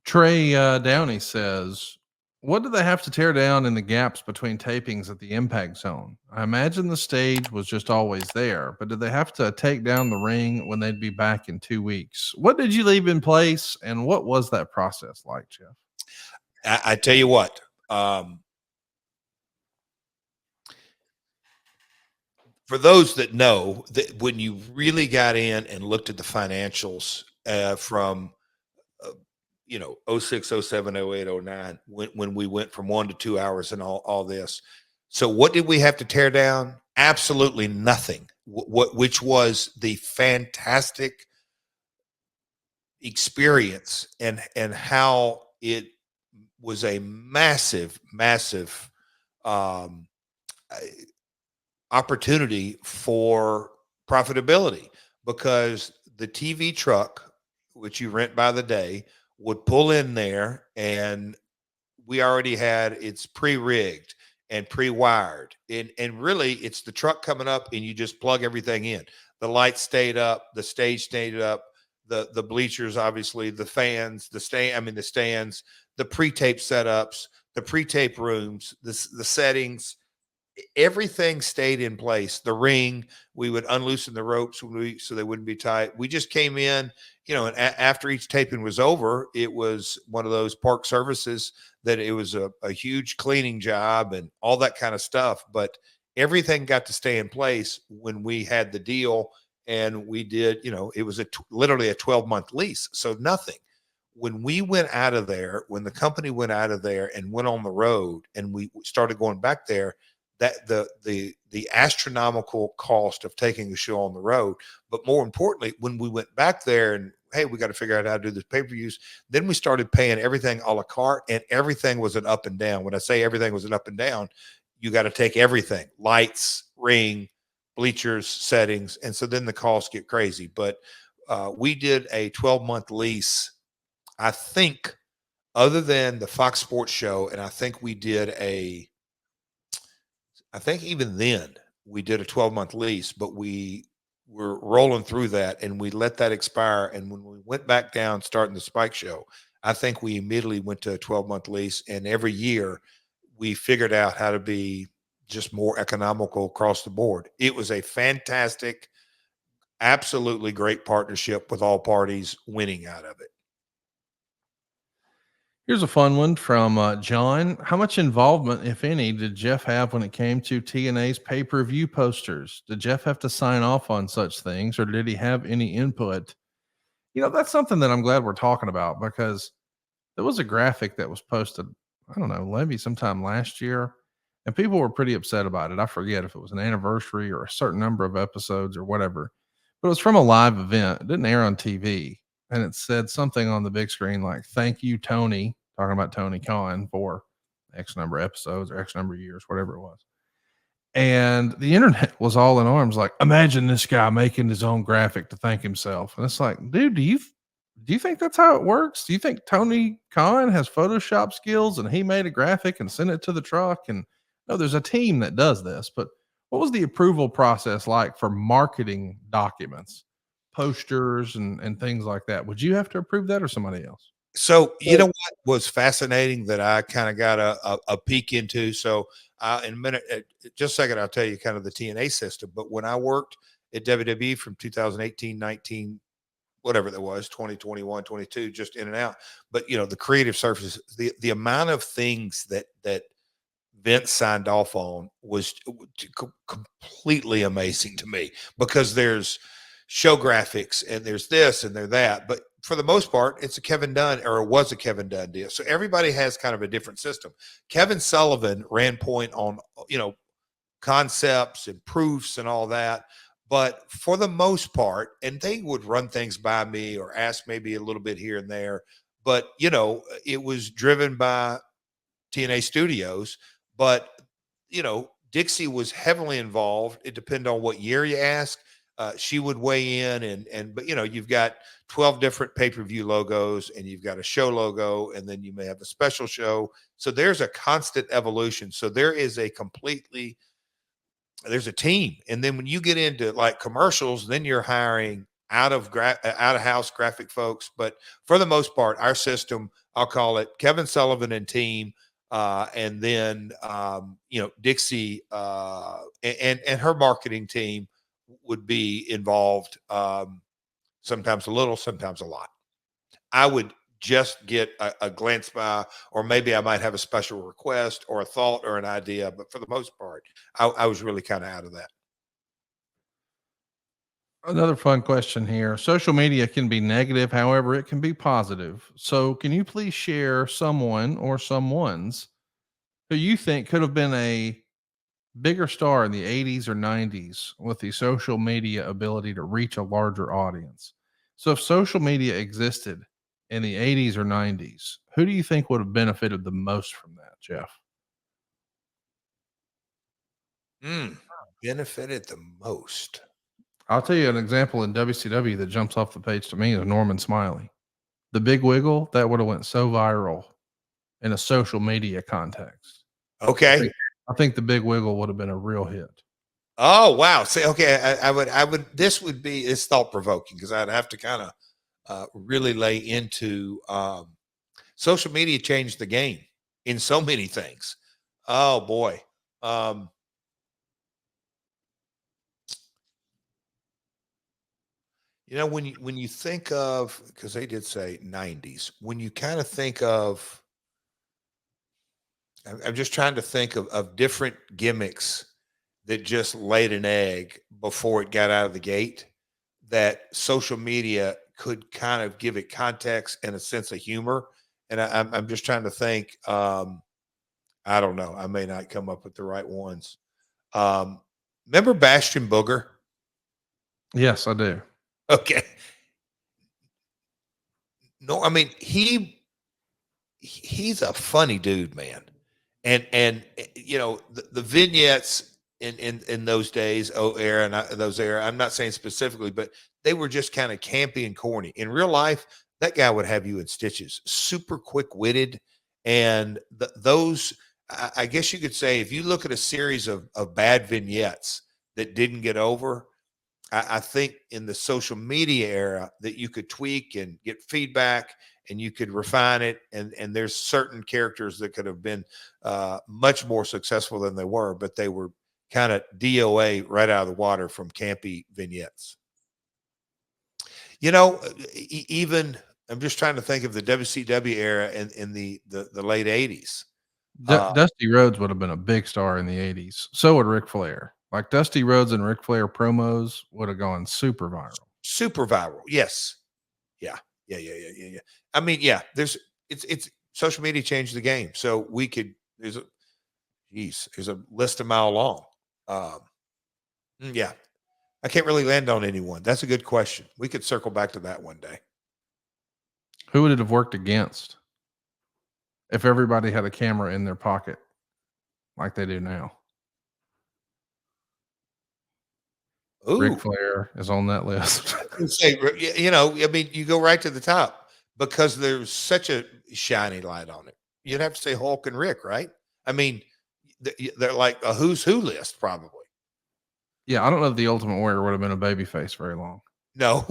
Trey Downey says, "What do they have to tear down in the gaps between tapings at the impact zone? I imagine the stage was just always there, but did they have to take down the ring when they'd be back in 2 weeks? What did you leave in place, and what was that process like, Jeff?" I tell you what, for those that know, that when you really got in and looked at the financials from oh 06, oh 07, oh 08, oh 09, when we went from 1 to 2 hours and all this. So what did we have to tear down? Absolutely nothing. Which was the fantastic experience and how it was a massive um, opportunity for profitability, because the TV truck, which you rent by the day, would pull in there, and we already had it's pre-rigged and pre-wired, and really it's the truck coming up and you just plug everything in. The lights stayed up, the stage stayed up, the bleachers, obviously, the fans, the stands, the pre-tape setups, the pre-tape rooms, the settings, everything stayed in place. The ring, we would unloosen the ropes so they wouldn't be tight. We just came in, and after each taping was over, it was one of those park services that it was a huge cleaning job and all that kind of stuff. But everything got to stay in place when we had the deal, and we did. It was literally a 12-month lease, so nothing. When we went out of there, when the company went out of there and went on the road, and we started going back there, that the astronomical cost of taking a show on the road, but more importantly, when we went back there and, hey, we got to figure out how to do this pay-per-views, then we started paying everything a la carte, and everything was an up and down. When I say everything was an up and down, you got to take everything: lights, ring, bleachers, settings, and so then the costs get crazy. But we did a 12-month lease, I think, other than the Fox Sports show, and I think even then we did a 12-month lease, but we were rolling through that and we let that expire. And when we went back down starting the Spike show, I think we immediately went to a 12-month lease. And every year we figured out how to be just more economical across the board. It was a fantastic, absolutely great partnership with all parties winning out of it. Here's a fun one from John. How much involvement, if any, did Jeff have when it came to TNA's pay-per-view posters? Did Jeff have to sign off on such things, or did he have any input? That's something that I'm glad we're talking about, because there was a graphic that was posted, I don't know, maybe sometime last year, and people were pretty upset about it. I forget if it was an anniversary or a certain number of episodes or whatever, but it was from a live event. It didn't air on TV. And it said something on the big screen like, "Thank you, Tony," talking about Tony Khan, for X number of episodes or X number of years, whatever it was. And the internet was all in arms, like, "Imagine this guy making his own graphic to thank himself." And it's like, dude, do you think that's how it works? Do you think Tony Khan has Photoshop skills and he made a graphic and sent it to the truck? And no, there's a team that does this. But what was the approval process like for marketing documents, posters, and things like that? Would you have to approve that, or somebody else? So, you know what was fascinating that I kind of got a peek into? So, in a minute, just a second, I'll tell you kind of the TNA system. But when I worked at WWE from 2018, 19, whatever that was, 2021, 22, just in and out. But, the creative services, the amount of things that Vince signed off on was completely amazing to me, because there's show graphics and there's this and there's that. But for the most part, it's a Kevin Dunn, or it was a Kevin Dunn deal. So everybody has kind of a different system. Kevin Sullivan ran point on, concepts and proofs and all that. But for the most part, and they would run things by me or ask maybe a little bit here and there. But, it was driven by TNA Studios. But, Dixie was heavily involved. It depended on what year you ask. She would weigh in, but you've got 12 different pay-per-view logos, and you've got a show logo, and then you may have a special show. So there's a constant evolution. So there's a team. And then when you get into like commercials, then you're hiring out of house graphic folks, but for the most part, our system, I'll call it Kevin Sullivan and team, and then Dixie and her marketing team would be involved. Sometimes a little, sometimes a lot. I would just get a glance by, or maybe I might have a special request or a thought or an idea, but for the most part, I was really kind of out of that. Another fun question here. Social media can be negative, however, it can be positive. So, can you please share someone or someone's who you think could have been a bigger star in the 80s or 90s with the social media ability to reach a larger audience? So, if social media existed in the 80s or 90s, who do you think would have benefited the most from that, Jeff? Benefited the most. I'll tell you an example in WCW that jumps off the page to me is Norman Smiley. The Big Wiggle, that would have went so viral in a social media context. I Okay. think I think the Big Wiggle would have been a real hit. Oh wow. See, okay, I would. This would be it's thought provoking because I'd have to kind of really lay into social media changed the game in so many things. Oh boy. Um, when you think of, because they did say 90s, when you kind of think of, I'm just trying to think of different gimmicks that just laid an egg before it got out of the gate, that social media could kind of give it context and a sense of humor. And I'm just trying to think. I don't know. I may not come up with the right ones. Um, Remember Bastion Booger? Yes, I do. Okay. No, I mean he's a funny dude, man. And the vignettes in those days, those era. I'm not saying specifically, but they were just kind of campy and corny. In real life, that guy would have you in stitches. Super quick witted, and those. I guess you could say if you look at a series of bad vignettes that didn't get over, I think in the social media era that you could tweak and get feedback and you could refine it. And there's certain characters that could have been much more successful than they were, but they were kind of DOA right out of the water from campy vignettes. Even I'm just trying to think of the WCW era in the late 80s. Dusty Rhodes would have been a big star in the 80s. So would Ric Flair. Like Dusty Rhodes and Ric Flair promos would have gone super viral. Super viral. Yes. Yeah. Yeah. I mean, yeah, it's social media changed the game. So we could there's a list a mile long. Um, yeah. I can't really land on anyone. That's a good question. We could circle back to that one day. Who would it have worked against if everybody had a camera in their pocket like they do now? Ric Ooh, Flair is on that list. I would say, I mean, you go right to the top because there's such a shiny light on it. You'd have to say Hulk and Rick, right? I mean, they're like a who's who list, probably. Yeah, I don't know if the Ultimate Warrior would have been a babyface very long. No.